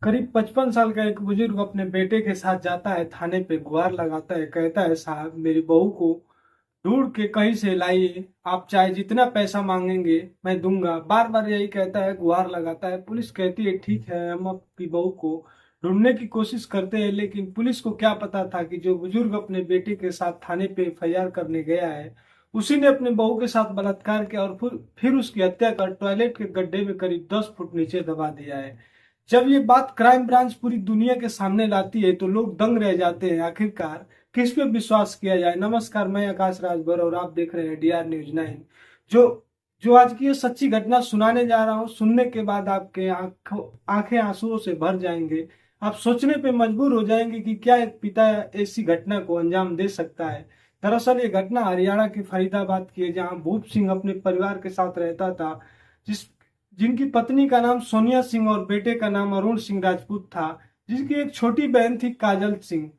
करीब 55 साल का एक बुजुर्ग अपने बेटे के साथ जाता है थाने पे, गुहार लगाता है, कहता है साहब मेरी बहू को ढूंढ के कहीं से लाइए, आप चाहे जितना पैसा मांगेंगे मैं दूंगा। बार बार यही कहता है, गुहार लगाता है। पुलिस कहती है ठीक है, हम आपकी बहू को ढूंढने की कोशिश करते हैं। लेकिन पुलिस को क्या पता था कि जो बुजुर्ग अपने बेटे के साथ थाने पे एफआईआर करने गया है, उसी ने अपने बहू के साथ बलात्कार किया और फिर उसकी हत्या कर टॉयलेट के गड्ढे में करीब 10 फुट नीचे दबा दिया है। जब ये बात क्राइम ब्रांच पूरी दुनिया के सामने लाती है तो लोग दंग रह जाते हैं। आखिरकार किस पे विश्वास किया जाए। नमस्कार, मैं आकाश राजभर और आप देख रहे हैं DR News 9। जो जो आज की ये सच्ची घटना सुनाने जा रहा हूँ, सुनने के बाद आपके आंखें आंसुओं से भर जाएंगे। आप सोचने पे मजबूर हो जाएंगे कि क्या एक पिता ऐसी घटना को अंजाम दे सकता है। दरअसल ये घटना हरियाणा के फरीदाबाद की है, जहाँ भूप सिंह अपने परिवार के साथ रहता था। जिस जिनकी पत्नी का नाम सोनिया सिंह और बेटे का नाम अरुण सिंह राजपूत था, जिसकी एक छोटी बहन थी काजल सिंह।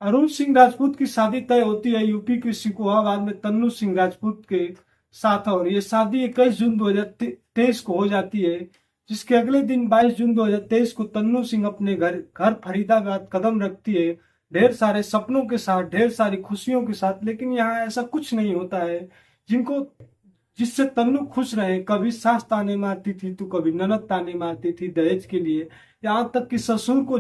अरुण सिंह राजपूत की शादी तय होती है यूपी के सिकोहाबाद में तन्नू सिंह राजपूत के साथ, और ये शादी 21 जून 2023 को हो जाती है। जिसके अगले दिन 22 जून 2023 को तन्नू सिंह अपने घर घर फरीदाबाद कदम रखती है, ढेर सारे सपनों के साथ, ढेर सारी खुशियों के साथ। लेकिन यहाँ ऐसा कुछ नहीं होता है जिनको जिससे तन्नू खुश रहे। कभी सास ताने मारती थी तो कभी ननद ताने मारती थी दहेज के लिए। यहाँ तक कि ससुर को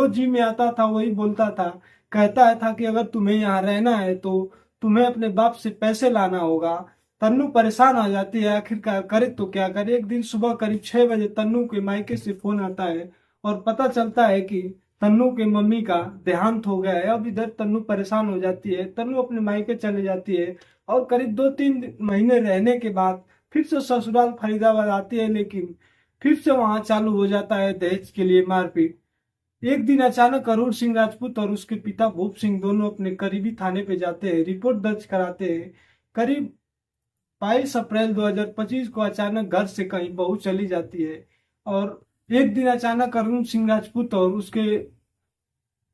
जी में आता था वही बोलता था। कहता है था कि अगर तुम्हें यहाँ रहना है तो तुम्हें अपने बाप से पैसे लाना होगा। तन्नू परेशान आ जाती है, आखिरकार करे तो क्या करे। एक दिन सुबह करीब 6 बजे तन्नू के मायके से फोन आता है और पता चलता है कि तन्नू के मम्मी का देहांत हो गया है। अब इधर तन्नू परेशान हो जाती है, तन्नू अपने मायके चले जाती है और करीब 2-3 महीने रहने के बाद फिर से ससुराल फरीदाबाद आती है। लेकिन फिर से वहां चालू हो जाता है दहेज के लिए मारपीट। एक दिन अचानक अरुण सिंह राजपूत और उसके पिता भूप सिंह दोनों अपने करीबी थाने पे जाते हैं, रिपोर्ट दर्ज कराते हैं। करीब 22 अप्रैल 2025 को अचानक घर से कहीं बहू चली जाती है, और एक दिन अचानक अरुण सिंह राजपूत और उसके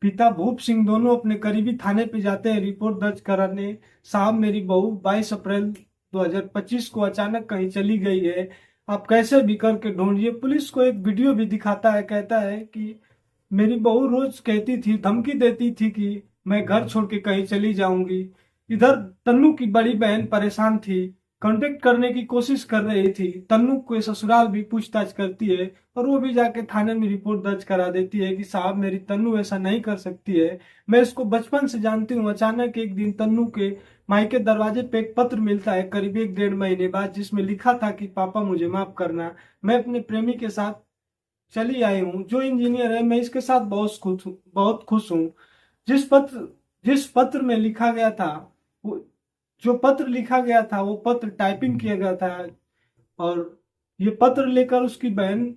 पिता भूप सिंह दोनों अपने करीबी थाने पे जाते हैं रिपोर्ट दर्ज कराने। साहब मेरी बहू 22 अप्रैल 2025 को अचानक कहीं चली गई है, आप कैसे भी करके ढूंढिए। पुलिस को एक वीडियो भी दिखाता है, कहता है कि मेरी बहू रोज कहती थी, धमकी देती थी कि मैं घर छोड़ के कहीं चली जाऊंगी। इधर तन्नू की बड़ी बहन परेशान थी, कांटेक्ट करने की कोशिश कर रही थी। तन्नू के ससुराल भी पूछताछ करती है और वो भी जाके थाने में रिपोर्ट दर्ज करा देती है कि साहब मेरी तन्नू ऐसा नहीं कर सकती है, मैं इसको बचपन से जानती हूँ। अचानक एक दिन तन्नू के मायके दरवाजे पे एक पत्र मिलता है करीब 1-1.5 महीने बाद, जिसमें लिखा था कि पापा मुझे माफ करना, मैं अपने प्रेमी के साथ चली आई हूँ जो इंजीनियर है, मैं इसके साथ बहुत खुश हूँ। जिस पत्र में लिखा गया था, वो जो पत्र लिखा गया था वो पत्र टाइपिंग किया गया था। और ये पत्र लेकर उसकी बहन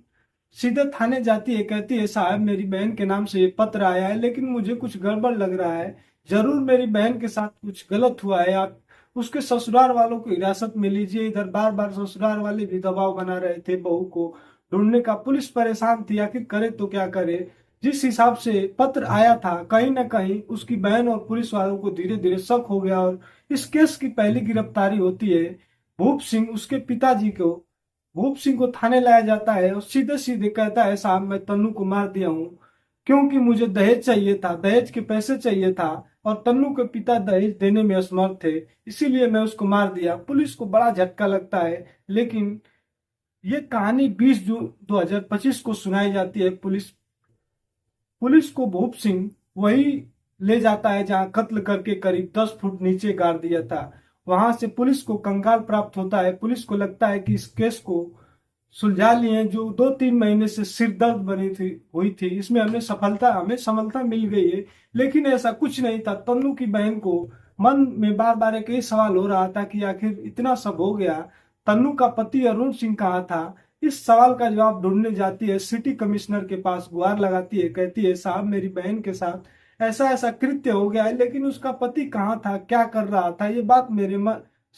सीधे थाने जाती है, कहती है साहब मेरी बहन के नाम से ये पत्र आया है, लेकिन मुझे कुछ गड़बड़ लग रहा है, जरूर मेरी बहन के साथ कुछ गलत हुआ है, आप उसके ससुराल वालों को हिरासत में लीजिए। इधर बार बार ससुराल वाले भी दबाव बना रहे थे बहू को ढूंढने का। पुलिस परेशान थी, आखिर करे तो क्या करे। जिस हिसाब से पत्र आया था, कहीं ना कहीं उसकी बहन और पुलिस वालों को धीरे धीरे शक हो गया और इस केस की पहली गिरफ्तारी होती है। भूप सिंह उसके पिताजी को भूप सिंह को थाने लाया जाता है और सीधे सीधे कहता है साहब मैं तन्नू को मार दिया हूँ, क्योंकि मुझे दहेज चाहिए था, दहेज के पैसे चाहिए था, और तन्नू के पिता दहेज देने में असमर्थ थे, इसीलिए मैं उसको मार दिया। पुलिस को बड़ा झटका लगता है। लेकिन ये कहानी 20 जून 2025 को सुनाई जाती है। पुलिस पुलिस को भूप सिंह वही ले जाता है जहां कत्ल करके करीब 10 फुट नीचे गाड़ दिया था। वहां से पुलिस को कंगाल प्राप्त होता है। पुलिस को लगता है कि इस केस को सुलझा लिए, जो 2-3 महीने से सिर दर्द बनी थी हुई थी, इसमें हमें सफलता मिल गई है। लेकिन ऐसा कुछ नहीं था। तन्नू की बहन को मन में बार बार एक ही सवाल हो रहा था कि आखिर इतना सब हो गया, तन्नू का पति अरुण सिंह कहाँ था। इस सवाल का जवाब ढूंढने जाती है, सिटी कमिश्नर के पास गुहार लगाती है, कहती है साहब मेरी बहन के साथ ऐसा ऐसा कृत्य हो गया है, लेकिन उसका पति कहाँ था, क्या कर रहा था, ये बात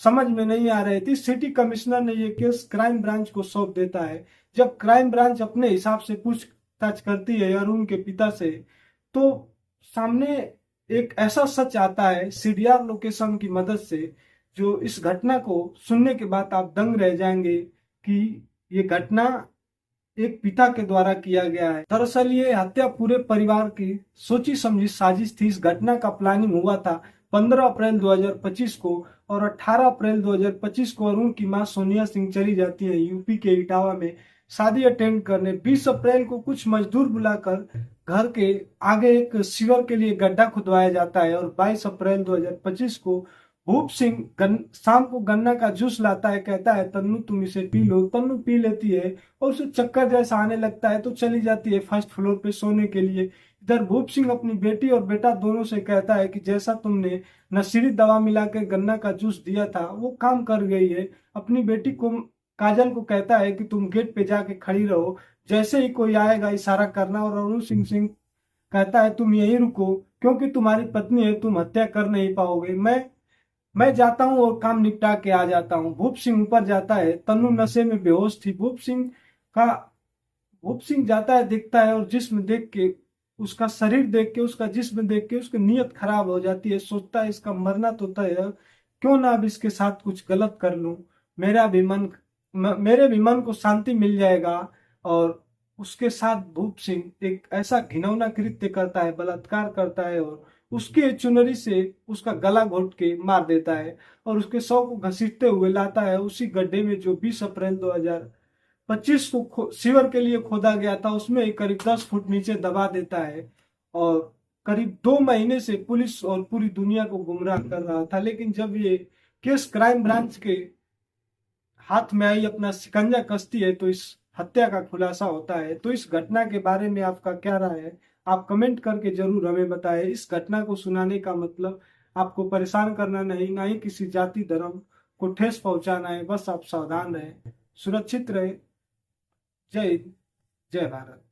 समझ में नहीं आ रही थी। सिटी कमिश्नर ने ये केस क्राइम ब्रांच को सौंप देता है। जब क्राइम ब्रांच अपने हिसाब से पूछताछ करती है अरुण के पिता से, तो सामने एक ऐसा सच आता है CDR लोकेशन की मदद से, जो इस घटना को सुनने के बाद आप दंग रह जाएंगे कि ये घटना एक पिता के द्वारा किया गया है। दरअसल ये हत्या पूरे परिवार की सोची समझी साजिश थी। इस घटना का प्लानिंग हुआ था 15 अप्रैल 2025 को, और 18 अप्रैल 2025 को अरुण की मां सोनिया सिंह चली जाती है यूपी के इटावा में शादी अटेंड करने। 20 अप्रैल को कुछ मजदूर बुलाकर घर के आगे एक सीवर के लिए गड्ढा खुदवाया जाता है, और 22 अप्रैल 2025 को भूप सिंह शाम को गन्ना का जूस लाता है, कहता है तन्नू तुम इसे पी लो। तन्नू पी लेती है और उसे चक्कर जैसा आने लगता है तो चली जाती है फर्स्ट फ्लोर पे सोने के लिए। इधर भूप सिंह अपनी बेटी और बेटा दोनों से कहता है कि जैसा तुमने नशीली दवा मिला के गन्ना का जूस दिया था वो काम कर गई है। अपनी बेटी को काजल को कहता है कि तुम गेट पे जाके खड़ी रहो, जैसे ही कोई आएगा इशारा करना। और अरुण सिंह सिंह कहता है तुम यहीं रुको, क्योंकि तुम्हारी पत्नी है, तुम हत्या कर नहीं पाओगे। मैं जाता हूँ और काम निपटा के आ जाता हूँ। भूप सिंह ऊपर जाता है। तन्नू नशे में बेहोश थी। का भूप सिंह जाता है, देखता है, और जिस्म देख के, उसका शरीर देख के, उसका जिस्म देख के उसकी नीयत खराब हो जाती है। सोचता है इसका मरना तो तय है, क्यों ना अब इसके साथ कुछ गलत कर लूं, मेरे भी मन को शांति मिल जाएगा। और उसके साथ भूप सिंह एक ऐसा घिनौना कृत्य करता है, बलात्कार करता है, और उसके चुनरी से उसका गला घोट के मार देता है, और उसके शव को घसीटते हुए लाता है उसी गड्ढे में जो 20 अप्रैल 2025 को सीवर के लिए खोदा गया था, उसमें करीब 10 फुट नीचे दबा देता है। और करीब 2 महीने से पुलिस और पूरी दुनिया को गुमराह कर रहा था, लेकिन जब ये केस क्राइम ब्रांच के हाथ में आई, अपना शिकंजा कसती है, तो इस हत्या का खुलासा होता है। तो इस घटना के बारे में आपका क्या राय है? आप कमेंट करके जरूर हमें बताएं। इस घटना को सुनाने का मतलब आपको परेशान करना नहीं, ना ही किसी जाति धर्म को ठेस पहुंचाना है। बस आप सावधान रहें, सुरक्षित रहें। जय हिंद, जय भारत।